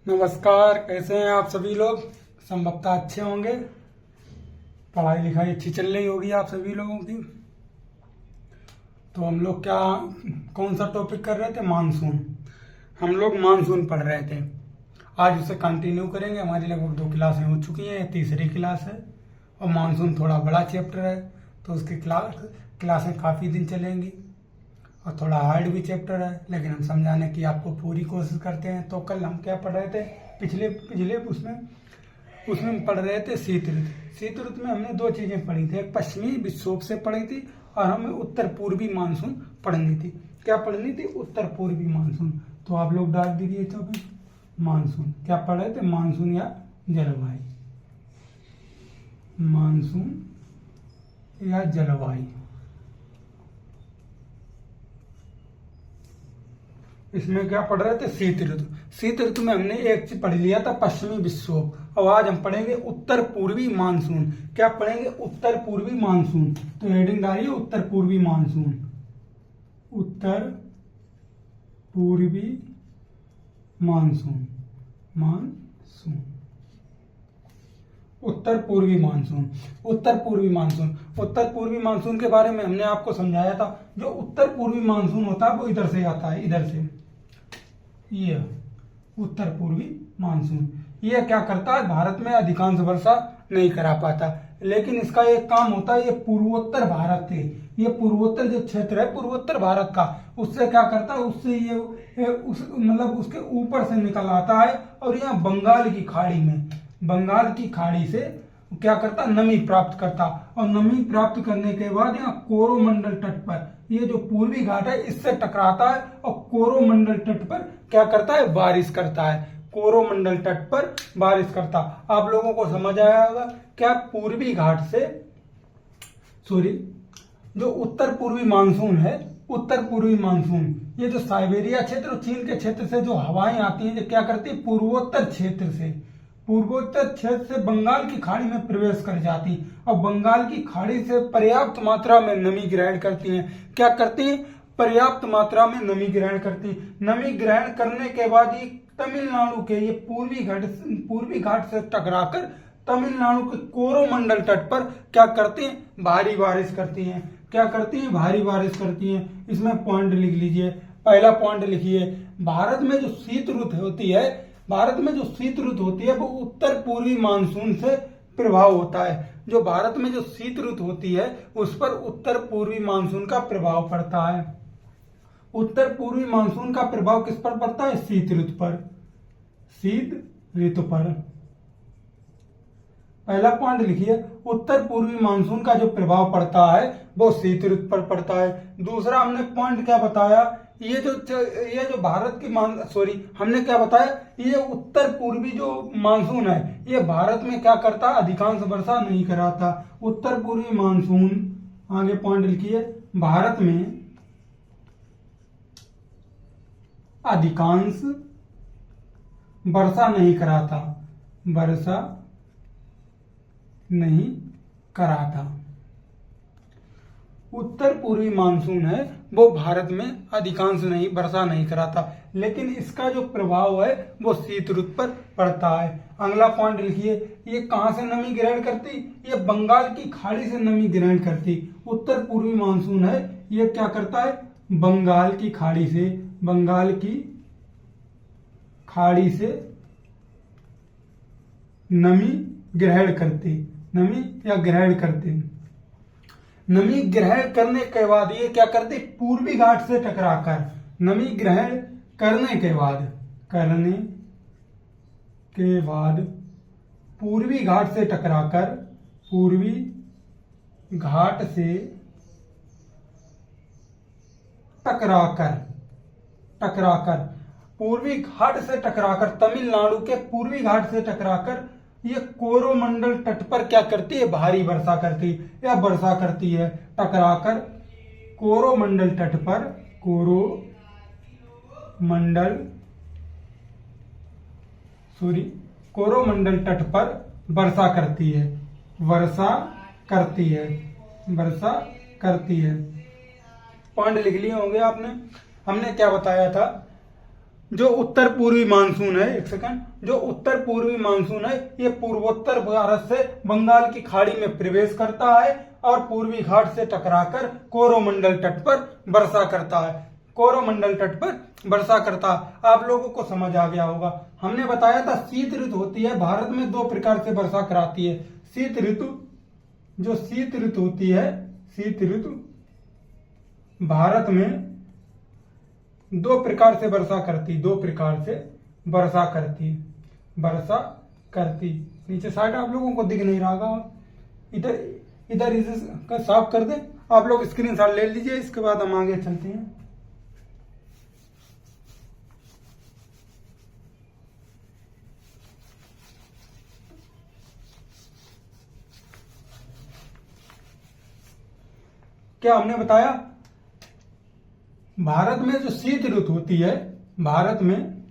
नमस्कार। कैसे हैं आप सभी लोग? संभवतः अच्छे होंगे। पढ़ाई लिखाई अच्छी चल रही होगी आप सभी लोगों की। तो हम लोग कौन सा टॉपिक कर रहे थे? मानसून। हम लोग मानसून पढ़ रहे थे। आज उसे कंटिन्यू करेंगे। हमारी लगभग 2 क्लासें हो चुकी हैं, तीसरी क्लास है और मानसून थोड़ा बड़ा चैप्टर है तो उसकी क्लासें काफ़ी दिन चलेंगी और थोड़ा हार्ड भी चैप्टर है, लेकिन हम समझाने की आपको पूरी कोशिश करते हैं। तो कल हम क्या पढ़ रहे थे? पिछले उसमें हम पढ़ रहे थे शीत ऋतु। शीत ऋतु में हमने 2 चीजें पढ़ी थी, एक पश्चिमी विक्षोभ से पढ़ी थी और हमें उत्तर पूर्वी मानसून पढ़नी थी। क्या पढ़नी थी? उत्तर पूर्वी मानसून। तो आप लोग डाल दीजिए टॉपिक मानसून। क्या पढ़ रहे थे? मानसून या जलवायु। मानसून या जलवायु। इसमें क्या पढ़ रहे थे? शीत ऋतु। शीत ऋतु में हमने एक चीज पढ़ लिया था, पश्चिमी विक्षोभ। और आज हम पढ़ेंगे उत्तर पूर्वी मानसून। क्या पढ़ेंगे? उत्तर पूर्वी मानसून। तो हेडिंग डालिए उत्तर पूर्वी मानसून। उत्तर पूर्वी मानसून। मानसून। उत्तर पूर्वी मानसून। उत्तर पूर्वी मानसून। उत्तर पूर्वी मानसून के बारे में हमने आपको समझाया था। जो उत्तर पूर्वी मानसून होता है वो इधर से आता है, इधर से। ये उत्तर पूर्वी मानसून ये क्या करता है? भारत में अधिकांश वर्षा नहीं करा पाता, लेकिन इसका एक काम होता है, ये पूर्वोत्तर भारत है, ये पूर्वोत्तर जो क्षेत्र है पूर्वोत्तर भारत का, उससे क्या करता है? उससे ये मतलब उसके ऊपर से निकल आता है और यहाँ बंगाल की खाड़ी से क्या करता? नमी प्राप्त करता। और नमी प्राप्त करने के बाद यहाँ कोरोमंडल तट पर, ये जो पूर्वी घाट है इससे टकराता है और कोरोमंडल तट पर क्या करता है? बारिश करता है। कोरोमंडल तट पर बारिश करता। आप लोगों को समझ आया होगा क्या? पूर्वी घाट से जो उत्तर पूर्वी मानसून है, उत्तर पूर्वी मानसून, ये जो साइबेरिया क्षेत्र और चीन के क्षेत्र से जो हवाएं आती हैं, जो क्या करती है? पूर्वोत्तर क्षेत्र से बंगाल की खाड़ी में प्रवेश कर जाती और बंगाल की खाड़ी से पर्याप्त मात्रा में नमी ग्रहण करती हैं। क्या करती हैं? पर्याप्त मात्रा में नमी ग्रहण करती। नमी ग्रहण करने के बाद ये तमिलनाडु के ये पूर्वी घाट से टकराकर तमिलनाडु के कोरोमंडल तट पर क्या करती हैं? भारी बारिश करती हैं। क्या करती हैं? भारी बारिश करती हैं। इसमें पॉइंट लिख लीजिए। पहला पॉइंट लिखिए, भारत में जो शीत ऋतु होती है वो उत्तर पूर्वी मानसून से प्रभाव होता है। जो भारत में जो शीत ऋतु होती है उस पर उत्तर पूर्वी मानसून का प्रभाव पड़ता है। उत्तर पूर्वी मानसून का प्रभाव किस पर पड़ता है? शीत ऋतु पर। शीत ऋतु पर पहला पॉइंट लिखिए, उत्तर पूर्वी मानसून का जो प्रभाव पड़ता है वो शीत ऋतु पर पड़ता है। दूसरा हमने पॉइंट क्या बताया? ये जो भारत की हमने क्या बताया? ये उत्तर पूर्वी जो मानसून है ये भारत में क्या करता? अधिकांश वर्षा नहीं कराता। उत्तर पूर्वी मानसून, आगे पॉइंट लिखिए, भारत में अधिकांश वर्षा नहीं कराता। उत्तर पूर्वी मानसून है वो भारत में अधिकांश वर्षा नहीं कराता, लेकिन इसका जो प्रभाव है वो शीत ऋतु पर पड़ता है। अगला पॉइंट लिखिए, ये कहां से नमी ग्रहण करती? ये बंगाल की खाड़ी से नमी ग्रहण करती। उत्तर पूर्वी मानसून है ये क्या करता है? बंगाल की खाड़ी से नमी ग्रहण करते। नमी ग्रहण करने के बाद ये क्या करते? पूर्वी घाट से टकराकर, नमी ग्रहण करने के बाद पूर्वी घाट से टकराकर तमिलनाडु के पूर्वी घाट से टकराकर ये कोरोमंडल तट पर क्या करती है? भारी वर्षा करती या वर्षा करती है। टकराकर कोरोमंडल तट पर वर्षा करती है। पॉइंट लिख लिए होंगे आपने। हमने क्या बताया था? जो उत्तर पूर्वी मानसून है, एक सेकंड, जो उत्तर पूर्वी मानसून है ये पूर्वोत्तर भारत से बंगाल की खाड़ी में प्रवेश करता है और पूर्वी घाट से टकराकर कोरोमंडल तट पर वर्षा करता है। कोरोमंडल तट पर वर्षा करता है। आप लोगों को समझ आ गया होगा। हमने बताया था शीत ऋतु होती है, भारत में 2 प्रकार से वर्षा कराती है। शीत ऋतु, जो शीत ऋतु होती है, शीत ऋतु भारत में 2 प्रकार से वर्षा करती, 2 प्रकार से वर्षा करती। नीचे साइड आप लोगों को दिख नहीं रहा होगा, इधर इसे साफ कर दे। आप लोग स्क्रीनशॉट ले लीजिए, इसके बाद हम आगे चलते हैं। क्या हमने बताया, भारत में जो शीत ऋतु होती है, भारत में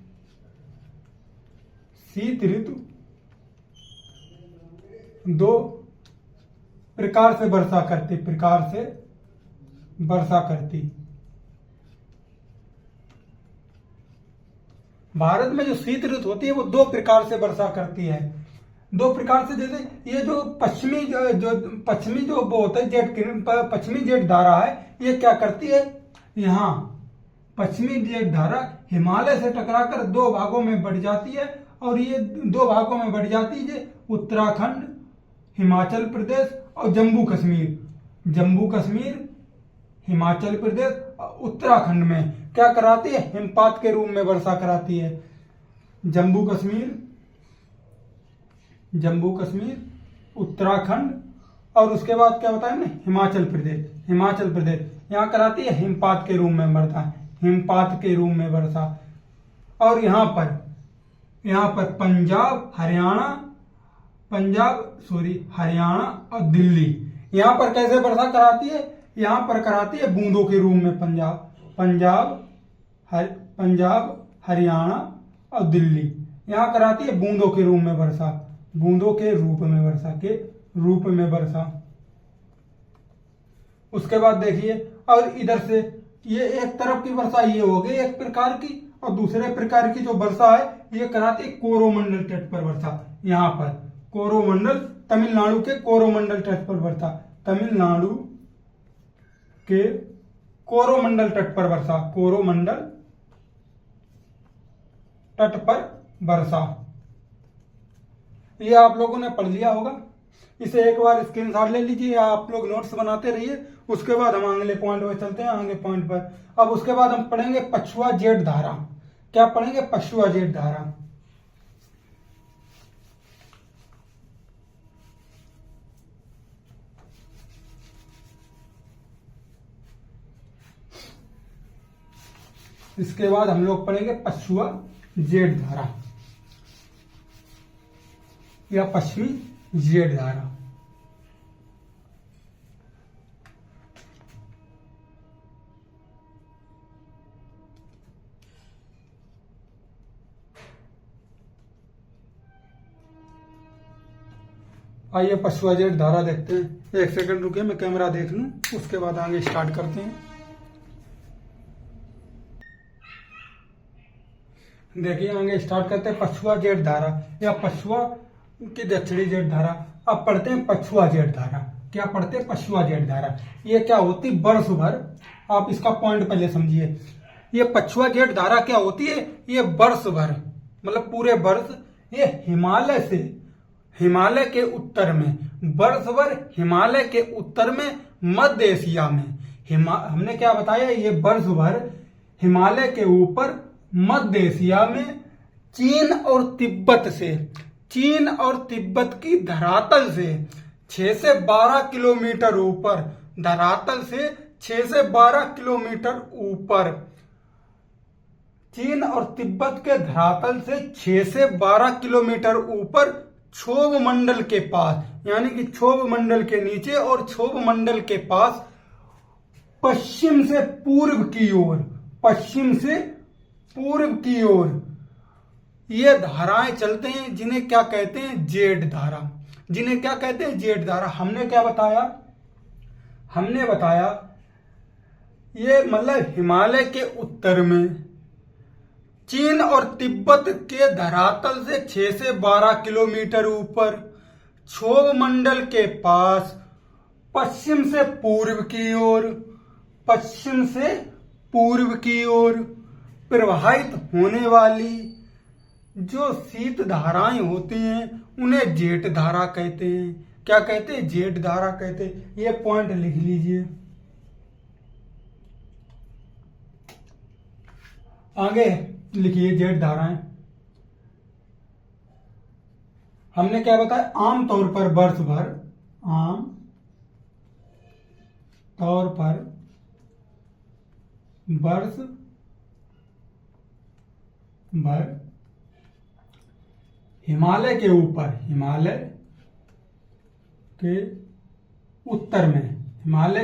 शीत ऋतु 2 प्रकार से वर्षा करती, भारत में जो शीत ऋतु होती है वो 2 प्रकार से वर्षा करती है। 2 प्रकार से, जैसे ये जो पश्चिमी जो वो होता है पश्चिमी जेठ धारा है, ये क्या करती है, यहाँ पश्चिमी जेठ धारा हिमालय से टकराकर 2 भागों में बढ़ जाती है और ये 2 भागों में बढ़ जाती है, उत्तराखंड, हिमाचल प्रदेश और जम्मू कश्मीर, हिमाचल प्रदेश और उत्तराखंड में क्या कराती है, हिमपात के रूप में वर्षा कराती है। जम्मू कश्मीर, उत्तराखंड और उसके बाद क्या होता है ना, हिमाचल प्रदेश यहाँ कराती है हिमपात के रूप में वर्षा। और यहाँ पर हरियाणा और दिल्ली, यहाँ पर कैसे वर्षा कराती है, यहाँ पर कराती है बूंदों के रूप में। पंजाब, हरियाणा और दिल्ली यहाँ कराती है बूंदों के रूप में वर्षा। उसके बाद देखिए, और इधर से ये एक तरफ की वर्षा ये हो गई एक प्रकार की, और दूसरे प्रकार की जो वर्षा है ये कराती है कोरोमंडल तट पर वर्षा। यहाँ पर कोरोमंडल, तमिलनाडु के कोरोमंडल तट पर वर्षा, तमिलनाडु के कोरोमंडल तट पर वर्षा। ये आप लोगों ने पढ़ लिया होगा। इसे एक बार स्क्रीनशॉट ले लीजिए या आप लोग नोट्स बनाते रहिए। उसके बाद हम अगले पॉइंट पर चलते हैं, आगे पॉइंट पर। अब उसके बाद हम पढ़ेंगे पछुआ जेठ धारा। क्या पढ़ेंगे, पछुआ जेठ धारा। इसके बाद हम लोग पढ़ेंगे पछुआ जेठ धारा या पश्चिमी जेठ धारा। आइए पछुआ जेठ धारा देखते हैं। 1 सेकंड रुकिए, मैं कैमरा देख लूं, उसके बाद आगे स्टार्ट करते हैं। देखिए आगे स्टार्ट करते हैं पछुआ जेठ धारा या पछुआ की दक्षिणी जेठ धारा। अब पढ़ते हैं पछुआ जेठ धारा। क्या पढ़ते हैं, पछुआ जेठ धारा। ये क्या होती, वर्ष भर, आप इसका पॉइंट पहले समझिए। ये पछुआ जेठ धारा क्या होती है, ये वर्ष भर, मतलब पूरे वर्ष, ये हिमालय के उत्तर में, वर्ष भर हिमालय के उत्तर में, मध्य एशिया में, हमने क्या बताया, ये वर्ष भर हिमालय के ऊपर मध्य एशिया में चीन और तिब्बत की धरातल से 6 से 12 किलोमीटर ऊपर, धरातल से 6 से 12 किलोमीटर ऊपर, चीन और तिब्बत के धरातल से 6 से 12 किलोमीटर ऊपर क्षोभ मंडल के पास, यानी कि क्षोभ मंडल के नीचे और क्षोभ मंडल के पास पश्चिम से पूर्व की ओर ये धाराएं चलते हैं, जिन्हें क्या कहते हैं, जेठ धारा। हमने क्या बताया, ये मतलब हिमालय के उत्तर में चीन और तिब्बत के धरातल से 6 से 12 किलोमीटर ऊपर क्षोभ मंडल के पास पश्चिम से पूर्व की ओर प्रवाहित होने वाली जो शीत धाराएं होती हैं उन्हें जेठ धारा कहते हैं। क्या कहते हैं? जेठ धारा कहते हैं। ये पॉइंट लिख लीजिए। आगे लिखिए जेठ धाराएं। हमने क्या बताया? आमतौर पर वर्ष भर हिमालय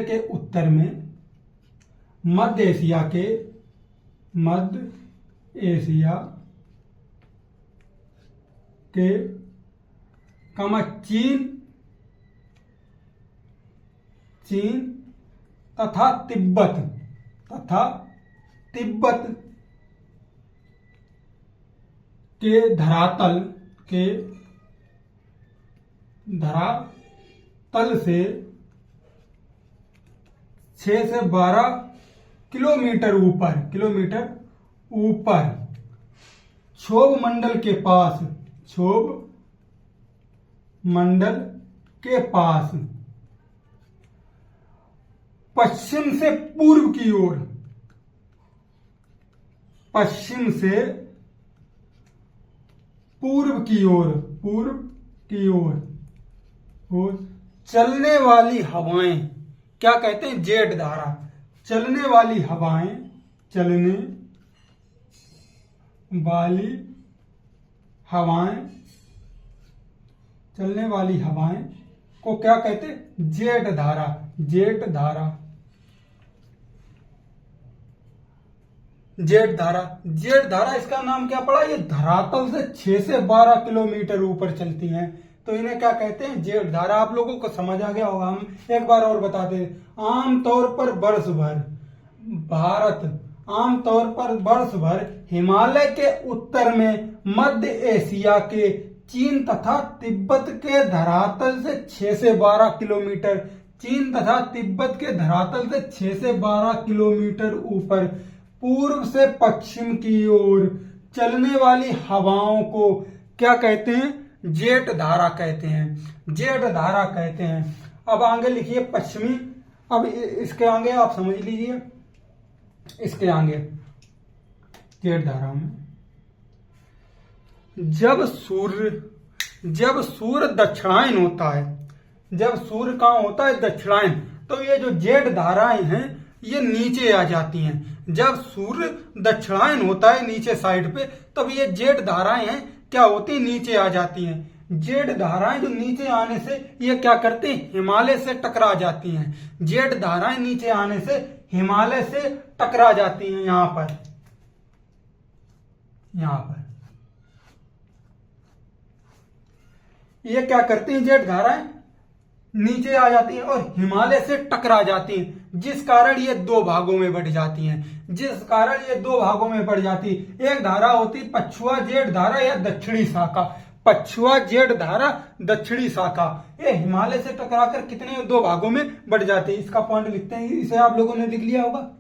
के उत्तर में मध्य एशिया के चीन तथा तिब्बत के धरातल से 6 से 12 किलोमीटर ऊपर क्षोभ मंडल के पास पश्चिम से पूर्व की ओर चलने वाली हवाएं, क्या कहते हैं? जेठ धारा। चलने वाली हवाएं को क्या कहते हैं? जेठ धारा। जेठ धारा इसका नाम क्या पड़ा? ये धरातल से 6 से 12 किलोमीटर ऊपर चलती हैं, तो इन्हें क्या कहते हैं? जेठ धारा। आप लोगों को समझ आ गया होगा। हम एक बार और बताते हैं। आमतौर पर वर्ष भर हिमालय के उत्तर में मध्य एशिया के चीन तथा तिब्बत के धरातल से 6 से 12 किलोमीटर ऊपर पूर्व से पश्चिम की ओर चलने वाली हवाओं को क्या कहते हैं? जेठ धारा कहते हैं। अब आगे लिखिए पश्चिमी। अब इसके आगे आप समझ लीजिए। इसके आगे जेठ धारा में जब सूर्य दक्षिणायन होता है, जब सूर्य कहाँ होता है? दक्षिणायन, तो ये जो जेठ धाराएं हैं ये नीचे आ जाती हैं। जब सूर्य दक्षिणायन होता है नीचे साइड पे, तब ये जेठ धाराएं हैं क्या होती? नीचे आ जाती हैं। जेठ धाराएं जो नीचे आने से ये क्या करते हैं? हिमालय से टकरा जाती हैं। जेठ धाराएं नीचे आने से हिमालय से टकरा जाती हैं। यहां पर ये क्या करती हैं? जेठ धाराएं नीचे आ जाती हैं और हिमालय से टकरा जाती हैं, जिस कारण ये दो भागों में बढ़ जाती हैं। एक धारा होती पछुआ जेठ धारा या दक्षिणी शाखा। पछुआ जेठ धारा, दक्षिणी शाखा, ये हिमालय से टकराकर कितने दो भागों में बढ़ जाती है। इसका पॉइंट लिखते हैं। इसे आप लोगों ने लिख लिया होगा।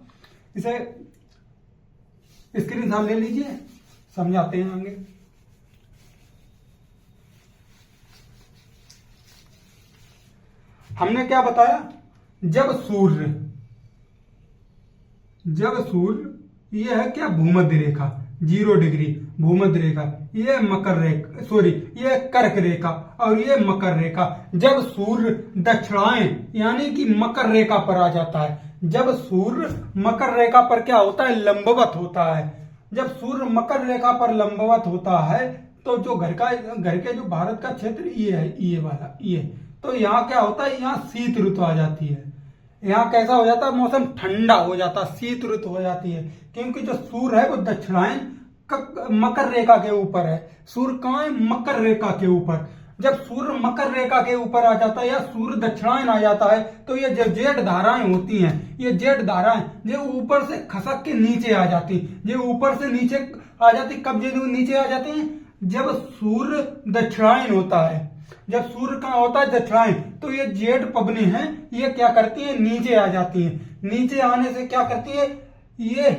इसे स्क्रीन सामने ले लीजिए, समझाते हैं आगे। हमने क्या बताया? जब सूर्य ये है क्या? भूमध्य रेखा 0 डिग्री भूमध्य रेखा, ये मकर रेखा, ये कर्क रेखा और ये मकर रेखा। जब सूर्य दक्षिणायन यानी कि मकर रेखा पर आ जाता है, जब सूर्य मकर रेखा पर क्या होता है? लंबवत होता है। जब सूर्य मकर रेखा पर लंबवत होता है तो जो घर के जो भारत का क्षेत्र ये है, ये वाला ये, तो यहाँ क्या होता है? यहाँ शीत ऋतु आ जाती है। यहाँ कैसा हो जाता है? मौसम ठंडा हो जाता है, शीत ऋतु हो जाती है, क्योंकि जो सूर्य है वो दक्षिणायन मकर रेखा के ऊपर है। सूर्य कहाँ है? मकर रेखा के ऊपर। जब सूर्य मकर रेखा के ऊपर आ जाता है या सूर्य दक्षिणायन आ जाता है तो ये जो जेठ धाराएं होती हैं, ये जेठ धाराएं जो ऊपर से खसक के नीचे आ जाती, जो ऊपर से नीचे आ जाती। कब जो नीचे आ जाती हैं? जब सूर्य दक्षिणायन होता है, जब सूर्य कहाँ होता है? दक्षिणायन। तो ये जेठ पबनी हैं, ये क्या करती है? नीचे आ जाती है। नीचे आने से क्या करती है? ये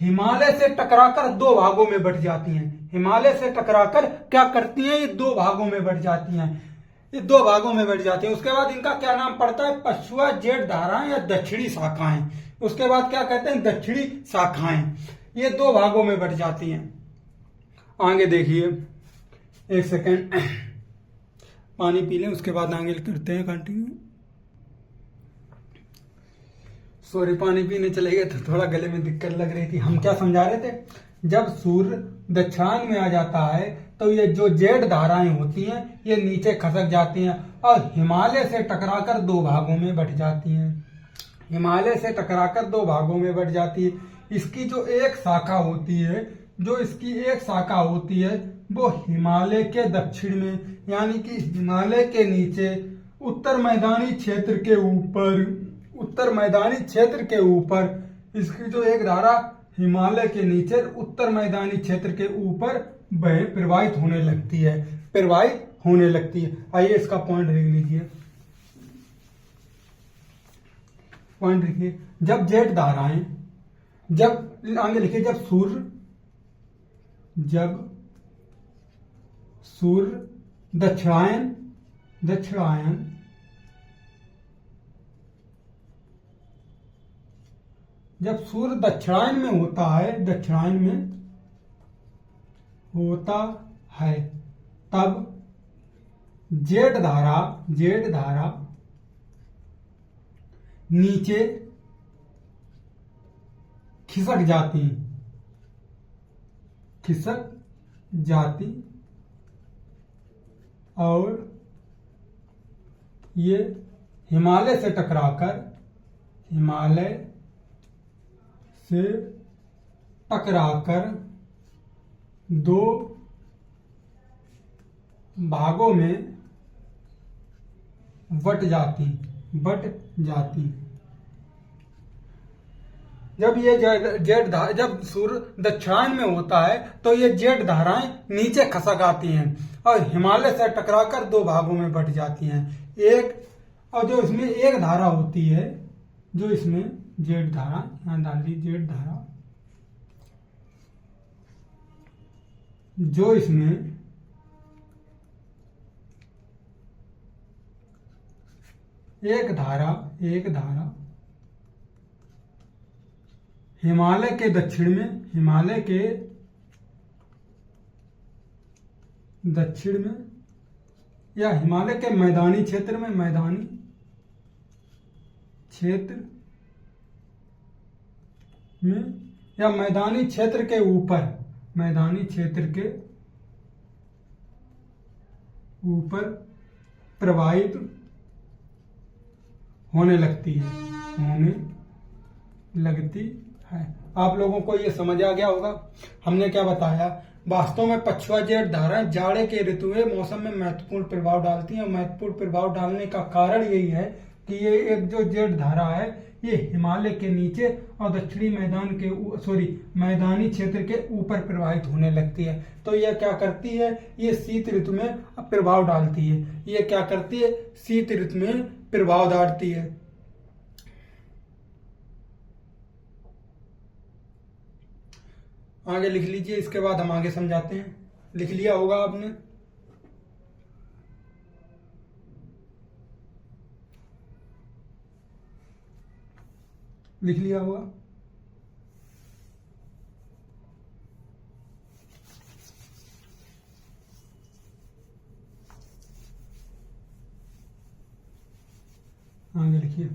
हिमालय से टकराकर दो भागों में बट जाती हैं। हिमालय से टकराकर क्या करती हैं? ये दो भागों में बट जाती हैं, ये दो भागों में बट जाती हैं। उसके बाद इनका क्या नाम पड़ता है? पछुआ जेठ धाराएं या दक्षिणी शाखाएं। उसके बाद क्या कहते हैं? दक्षिणी शाखाएं। ये दो भागों में बट जाती हैं। आगे देखिए, एक सेकेंड पानी पी लें, उसके बाद आगे करते हैं कंटिन्यू। सॉरी, पानी पीने चले गए तो थोड़ा गले में दिक्कत लग रही थी। हम क्या समझा रहे थे? जब सूर्य दक्षिणायन में आ जाता है तो ये जो जेठ धाराएं होती हैं ये नीचे खसक जाती हैं और हिमालय से टकराकर दो भागों में बट जाती हैं। हिमालय से टकराकर दो भागों में बट जाती है। इसकी जो एक शाखा होती है, वो हिमालय के दक्षिण में, यानी कि हिमालय के नीचे उत्तर मैदानी क्षेत्र के ऊपर इसकी जो एक धारा हिमालय के नीचे उत्तर मैदानी क्षेत्र के ऊपर प्रवाहित होने लगती है। आइए इसका पॉइंट लिख लीजिए। पॉइंट लिखिए, जब जेठ धाराएं, जब आगे लिखिए, जब सूर्य दक्षिणायन जब सूर्य दक्षिणायन में होता है तब जेठ धारा नीचे खिसक जाती और ये हिमालय से टकराकर दो भागों में बट जाती। जब सूर्य दक्षिणायन में होता है तो ये जेठ धाराएं नीचे खसक आती हैं और हिमालय से टकराकर दो भागों में बट जाती हैं। और जो इसमें एक धारा होती है, जो इसमें जेठ धारा, यहां डाल दी जेठ धारा, जो इसमें एक धारा हिमालय के दक्षिण में या हिमालय के मैदानी क्षेत्र में या मैदानी क्षेत्र के ऊपर प्रवाहित होने लगती है। आप लोगों को ये समझ आ गया होगा हमने क्या बताया। वास्तव में पछुआ जेठ धाराएं जाड़े के ऋतु में मौसम में महत्वपूर्ण प्रभाव डालती हैं। महत्वपूर्ण प्रभाव डालने का कारण यही है कि ये एक जो जेठ धारा है ये हिमालय के नीचे और दक्षिणी मैदानी क्षेत्र के ऊपर प्रवाहित होने लगती है। तो यह क्या करती है? ये शीत ऋतु में प्रभाव डालती है। शीत ऋतु में प्रभाव डालती है। आगे लिख लीजिए, इसके बाद हम आगे समझाते हैं। लिख लिया होगा आपने? लिख लिया होगा? आगे लिखिए,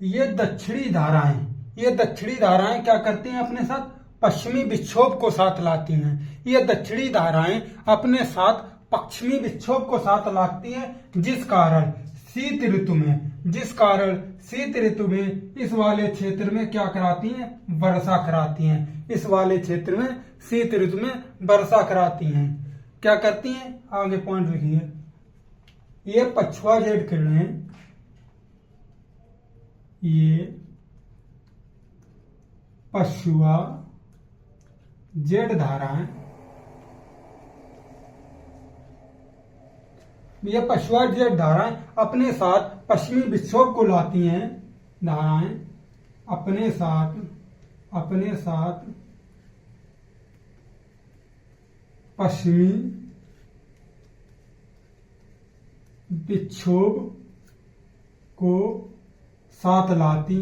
ये दक्षिणी धाराएं क्या करती हैं? अपने साथ पश्चिमी विक्षोभ को साथ लाती हैं। ये दक्षिणी धाराएं अपने साथ पश्चिमी विक्षोभ को साथ लाती हैं, जिस कारण शीत ऋतु में इस वाले क्षेत्र में क्या कराती हैं? वर्षा कराती हैं। इस वाले क्षेत्र में शीत ऋतु में वर्षा कराती हैं। क्या करती हैं, आगे पॉइंट लिखिए, ये पछुआ जेड किरणें, ये पछुआ जेड धाराएं, ये पछुआ जेड धाराएं अपने साथ पश्चिमी विक्षोभ को लाती हैं, धाराएं अपने साथ पश्चिमी विक्षोभ को साथ लाती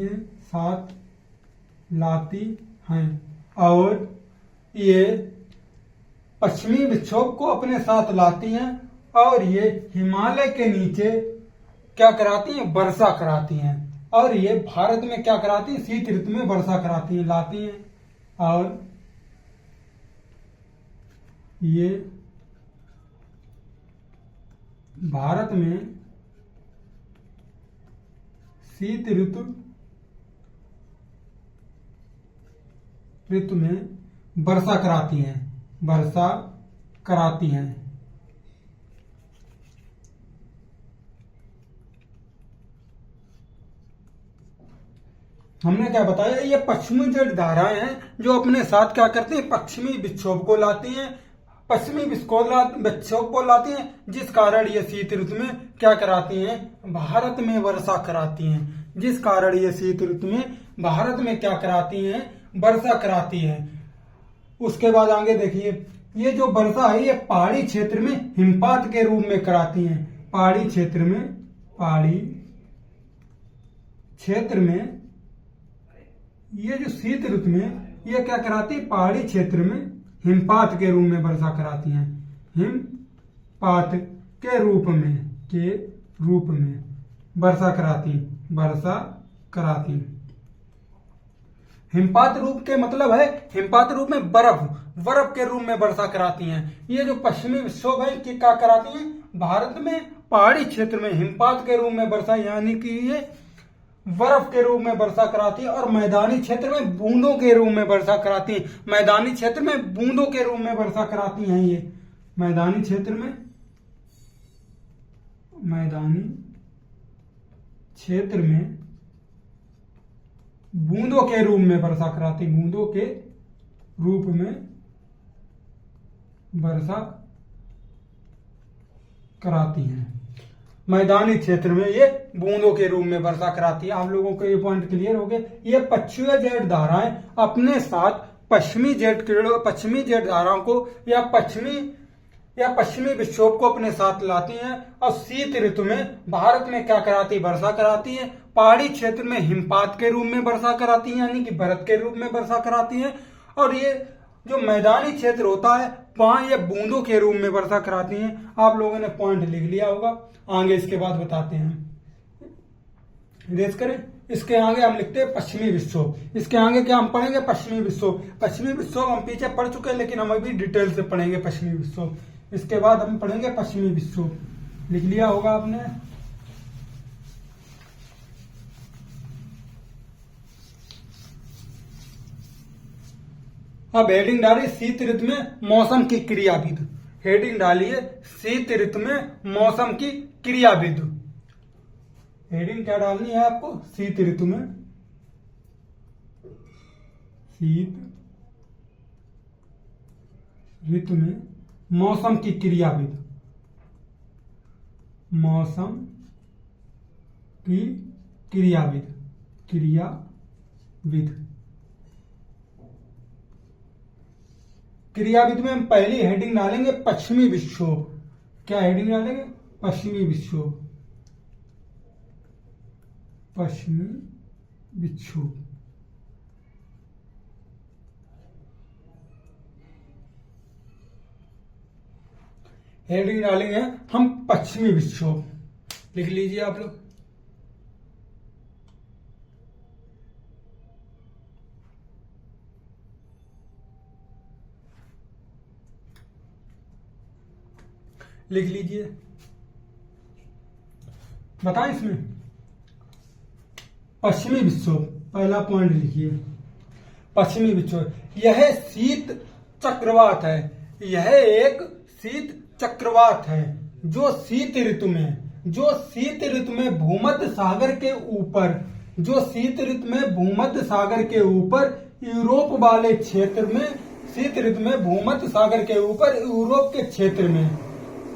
हैं और ये पश्चिमी विक्षोभ को अपने साथ लाती हैं और ये हिमालय के नीचे क्या कराती हैं, वर्षा कराती हैं, और ये भारत में क्या कराती हैं, शीत ऋतु में वर्षा कराती हैं, लाती हैं, और ये भारत में शीत ऋतु में वर्षा कराती हैं। हमने क्या बताया, ये पश्चिमी जेड धाराएं हैं जो अपने साथ क्या करती हैं, पश्चिमी विक्षोभ को लाती हैं, पश्चिमी विक्षोभ को लाती हैं, जिस कारण ये शीत ऋतु में क्या कराती हैं, भारत में वर्षा कराती हैं, जिस कारण ये शीत ऋतु में भारत में क्या कराती हैं, वर्षा कराती हैं। उसके बाद आगे देखिए, ये जो वर्षा है ये पहाड़ी क्षेत्र में हिमपात के रूप में कराती हैं, पहाड़ी क्षेत्र में ये जो शीत ऋतु में ये क्या कराती है, पहाड़ी क्षेत्र में हिमपात के रूप में वर्षा कराती हैं, हिमपात के रूप में वर्षा कराती। हिमपात रूप के मतलब है, हिमपात रूप में बर्फ के रूप में वर्षा कराती हैं। ये जो पश्चिमी विक्षोभ है कि क्या कराती हैं, भारत में पहाड़ी क्षेत्र में हिमपात के रूप में वर्षा, यानी कि ये बर्फ के रूप में वर्षा कराती है, और मैदानी क्षेत्र में बूंदों के रूप में वर्षा कराती है, मैदानी क्षेत्र में बूंदों के रूप में वर्षा कराती हैं। ये मैदानी क्षेत्र में बूंदों के रूप में वर्षा कराती, बूंदों के रूप में वर्षा कराती हैं। मैदानी क्षेत्र में ये बूंदों के रूप में वर्षा कराती है। आप लोगों को ये पॉइंट क्लियर हो गए। ये पछुआ जेड धाराएं अपने साथ पश्चिमी जेड धाराओं को या पश्चिमी विक्षोभ को अपने साथ लाती हैं और शीत ऋतु में भारत में क्या कराती, वर्षा कराती है। पहाड़ी क्षेत्र में हिमपात के रूप में वर्षा कराती है, यानी कि बर्फ के रूप में वर्षा कराती है, और ये जो मैदानी क्षेत्र होता है वहां ये बूंदों के रूप में वर्षा कराती हैं। आप लोगों ने पॉइंट लिख लिया होगा। आगे इसके बाद बताते हैं, रेस करें। इसके आगे हम लिखते हैं पश्चिमी विक्षोभ। इसके आगे क्या हम पढ़ेंगे, पश्चिमी विक्षोभ। पश्चिमी विक्षोभ हम पीछे पढ़ चुके हैं, लेकिन हम अभी डिटेल से पढ़ेंगे पश्चिमी विक्षोभ। इसके बाद हम पढ़ेंगे पश्चिमी विक्षोभ। लिख लिया होगा आपने। अब हेडिंग डालिए शीत ऋतु में मौसम की क्रियाविध। हेडिंग डालिए शीत ऋतु में मौसम की क्रियाविध। हेडिंग क्या डालनी है आपको, शीत ऋतु में मौसम की क्रियाविध। मौसम की क्रियाविध में हम पहली हेडिंग डालेंगे पश्चिमी विक्षोभ। क्या हेडिंग डालेंगे, पश्चिमी विक्षोभ। पश्चिमी विक्षोभ। हेडिंग डालेंगे हम पश्चिमी विक्षोभ। लिख लीजिए आप लोग। लिख लीजिए, बताएं इसमें पश्चिमी विक्षोभ। पहला पॉइंट लिखिए, पश्चिमी विक्षोभ। यह शीत चक्रवात है। यह एक शीत चक्रवात है जो शीत ऋतु में भूमध्य सागर के ऊपर यूरोप वाले क्षेत्र में, शीत ऋतु में भूमध्य सागर के ऊपर यूरोप के क्षेत्र में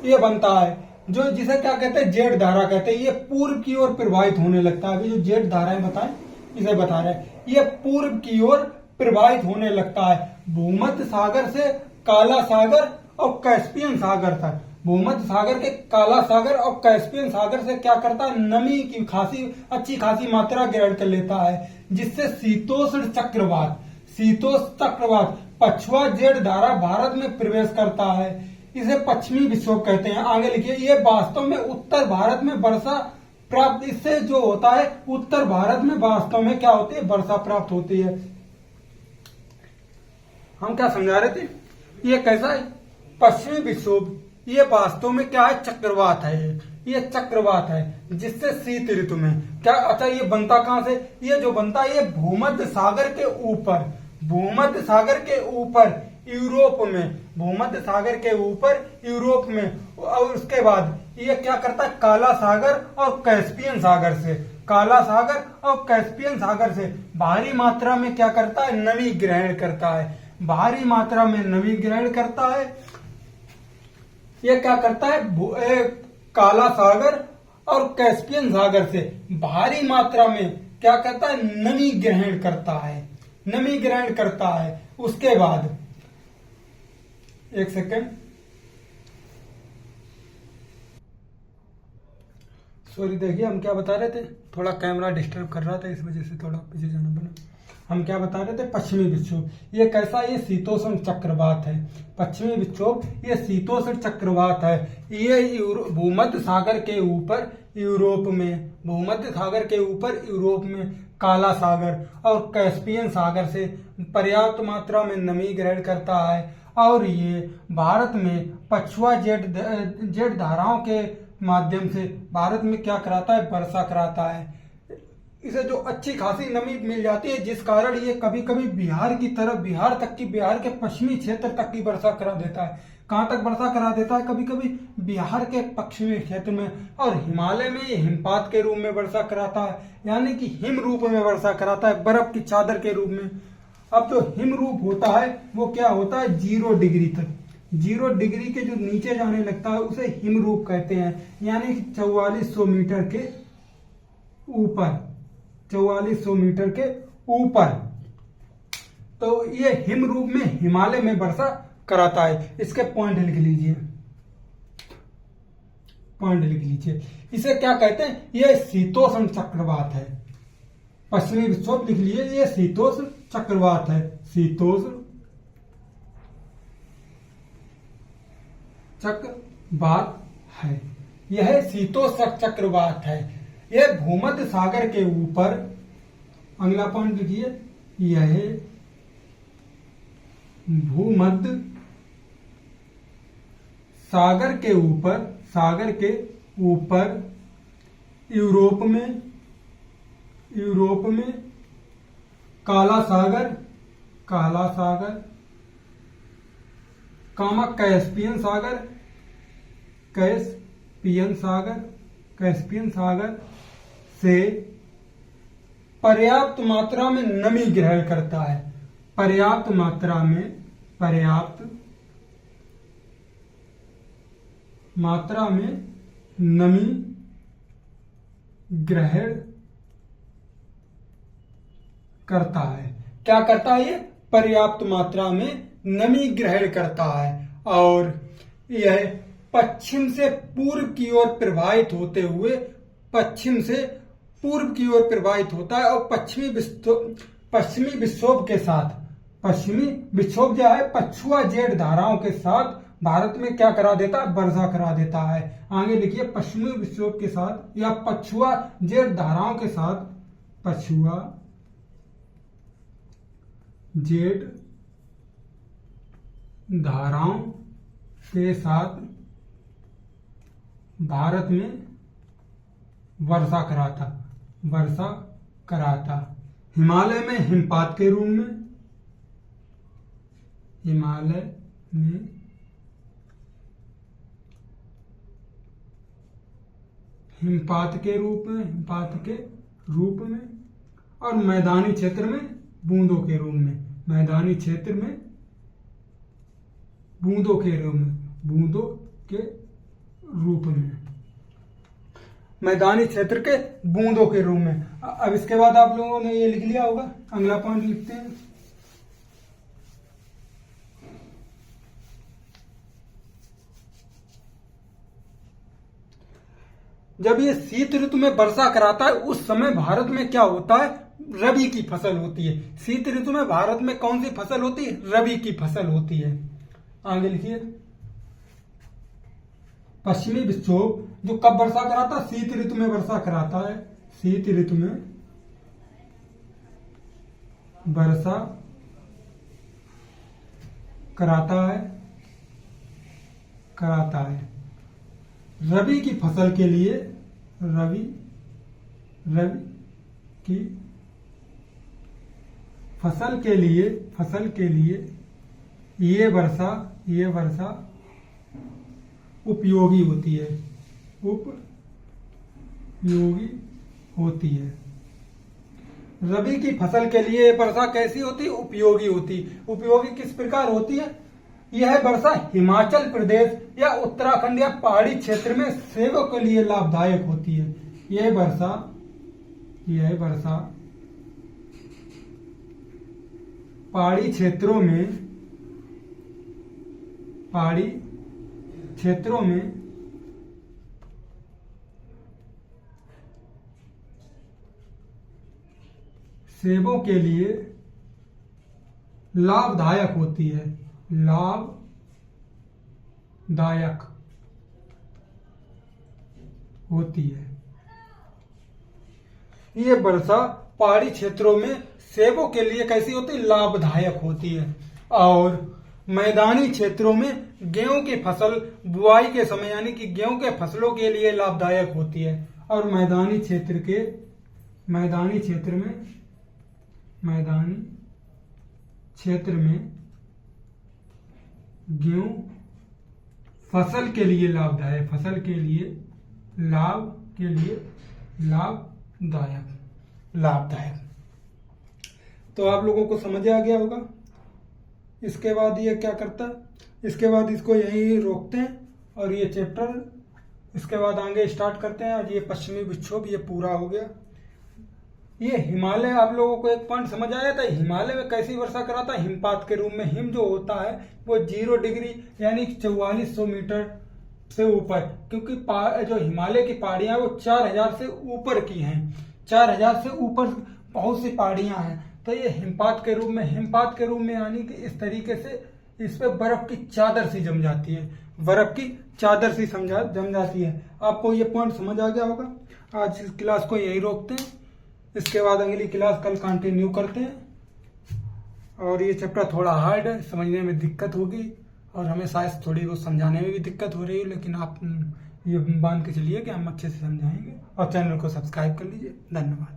ये बनता है, जो जिसे क्या कहते हैं, जेट धारा कहते हैं। ये पूर्व की ओर प्रवाहित होने लगता है। अभी जो जेट धाराएं बताएं इसे बता रहे हैं, ये पूर्व की ओर प्रवाहित होने लगता है भूमध्य सागर से काला सागर और कैस्पियन सागर तक। भूमध्य सागर के काला सागर और कैस्पियन सागर से क्या करता है, नमी की अच्छी खासी मात्रा ग्रहण कर लेता है, जिससे शीतोष्ण चक्रवात पछुआ जेठ धारा भारत में प्रवेश करता है। इसे पश्चिमी विक्षोभ कहते हैं। आगे लिखिए, ये वास्तव में उत्तर भारत में वर्षा प्राप्त, इससे जो होता है उत्तर भारत में वास्तव में क्या होती है, वर्षा प्राप्त होती है। हम क्या समझा रहे थे, ये कैसा है, पश्चिमी विक्षोभ, ये वास्तव में क्या है, चक्रवात है। ये चक्रवात है जिससे शीत ऋतु में क्या, अच्छा ये बनता कहां से, ये जो बनता है ये भूमध्य सागर के ऊपर यूरोप में, और उसके बाद ये क्या करता है, काला सागर और कैस्पियन सागर से भारी मात्रा में क्या करता है, नमी ग्रहण करता है। ये क्या करता है, काला सागर और कैस्पियन सागर से भारी मात्रा में क्या करता है, नमी ग्रहण करता है। उसके बाद एक सेकेंड, सॉरी, देखिए हम क्या बता रहे थे, थोड़ा कैमरा डिस्टर्ब कर रहा था, इस वजह से थोड़ा पीछे जाना पड़ा। हम क्या बता रहे थे, पश्चिमी विक्षोभ, ये कैसा, ये शीतोष्ण चक्रवात है। पश्चिमी विक्षोभ ये शीतोष्ण चक्रवात है। ये भूमध्य सागर के ऊपर यूरोप में काला सागर और कैस्पियन सागर से पर्याप्त मात्रा में नमी ग्रहण करता है, और ये भारत में पछुआ जेट धाराओं के माध्यम से भारत में क्या कराता है, वर्षा कराता है। इसे जो अच्छी खासी नमी मिल जाती है, जिस कारण ये कभी कभी बिहार के पश्चिमी क्षेत्र तक की वर्षा करा देता है। कहां तक वर्षा करा देता है, कभी कभी बिहार के पश्चिमी क्षेत्र में, और हिमालय में ये हिमपात के रूप में वर्षा कराता है, यानी कि हिम रूप में वर्षा कराता है, बर्फ की चादर के रूप में। अब जो हिम रूप होता है वो क्या होता है, 0 डिग्री तक, 0 डिग्री के जो नीचे जाने लगता है उसे हिम रूप कहते हैं, यानी कि 4400 मीटर के ऊपर। तो ये हिम रूप में हिमालय में वर्षा कराता है। इसके पॉइंट लिख लीजिए, इसे क्या कहते हैं, ये शीतोष्ण चक्रवात है। पश्चिमी विक्षोभ लिख लीजिए, ये शीतोष्ण चक्रवात है, शीतोष्ण चक्रवात है। यह शीतोष्ण चक्रवात है। यह भूमध्य सागर के ऊपर, अगला पॉइंट लिखिए, यह भूमध्य सागर के ऊपर यूरोप में काला सागर, कैस्पियन सागर से पर्याप्त मात्रा में नमी ग्रहण करता है। पर्याप्त मात्रा में नमी ग्रहण करता है। क्या करता है, ये पर्याप्त मात्रा में नमी ग्रहण करता है, और यह पश्चिम से पूर्व की ओर प्रवाहित होते हुए होता है, और पश्चिमी विक्षोभ जो है पछुआ जेठ धाराओं के साथ भारत में क्या करा देता है, वर्षा करा देता है। आगे लिखिए, पश्चिमी विक्षोभ के साथ या पछुआ जेठ धाराओं के साथ, पछुआ जेठ धाराओं के साथ भारत में वर्षा कराता। हिमालय में हिमपात के रूप में हिमपात के रूप में और मैदानी क्षेत्र में बूंदों के रूप में, मैदानी क्षेत्र में बूंदों के रूप में, मैदानी क्षेत्र के बूंदों के रूप में। अब इसके बाद आप लोगों ने ये लिख लिया होगा, अगला पॉइंट लिखते हैं। जब ये शीत ऋतु में वर्षा कराता है उस समय भारत में क्या होता है, रबी की फसल होती है। शीत ऋतु में भारत में कौन सी फसल होती है, रबी की फसल होती है। आगे लिखिए, पश्चिमी विक्षोभ जो कब वर्षा कराता है, शीत ऋतु में वर्षा कराता है, शीत ऋतु में वर्षा कराता है। रबी की फसल के लिए, रबी की फसल के लिए ये वर्षा उपयोगी होती है, रबी की फसल के लिए वर्षा कैसी होती है, उपयोगी होती। उपयोगी किस प्रकार होती है, यह वर्षा हिमाचल प्रदेश या उत्तराखंड या पहाड़ी क्षेत्र में सेबों के लिए लाभदायक होती है। यह वर्षा पहाड़ी क्षेत्रों में सेबों के लिए लाभदायक होती है, ये वर्षा पहाड़ी क्षेत्रों में सेबों के लिए कैसी होती है, लाभदायक होती है। और मैदानी क्षेत्रों में गेहूं की फसल बुआई के समय यानी कि गेहूं के फसलों के लिए लाभदायक होती है। और मैदानी क्षेत्र में गेहूं फसल के लिए लाभदायक, लाभदायक। तो आप लोगों को समझ आ गया होगा। इसके बाद ये क्या करता है, इसके बाद इसको यहीं रोकते हैं और ये चैप्टर इसके बाद आगे स्टार्ट करते हैं। आज ये पश्चिमी विक्षोभ ये पूरा हो गया। ये हिमालय, आप लोगों को एक पॉइंट समझ आया था, हिमालय में कैसी वर्षा कराता है, हिमपात के रूप में। हिम जो होता है वो 0 डिग्री यानी 4400 मीटर से ऊपर, क्योंकि जो हिमालय की पहाड़ियां वो 4000 से ऊपर की हैं, 4000 से ऊपर बहुत सी पहाड़ियां हैं। तो ये हिमपात के रूप में यानी कि इस तरीके से इस पे बर्फ की चादर सी जम जाती है, जम जाती है। आपको ये पॉइंट समझ आ गया होगा। आज इस क्लास को यही रोकते हैं, इसके बाद अगली क्लास कल कंटिन्यू करते हैं। और ये चैप्टर थोड़ा हार्ड है, समझने में दिक्कत होगी और हमें शायद थोड़ी वो समझाने में भी दिक्कत हो रही है, लेकिन आप ये मान के चलिए कि हम अच्छे से समझाएंगे। और चैनल को सब्सक्राइब कर लीजिए। धन्यवाद।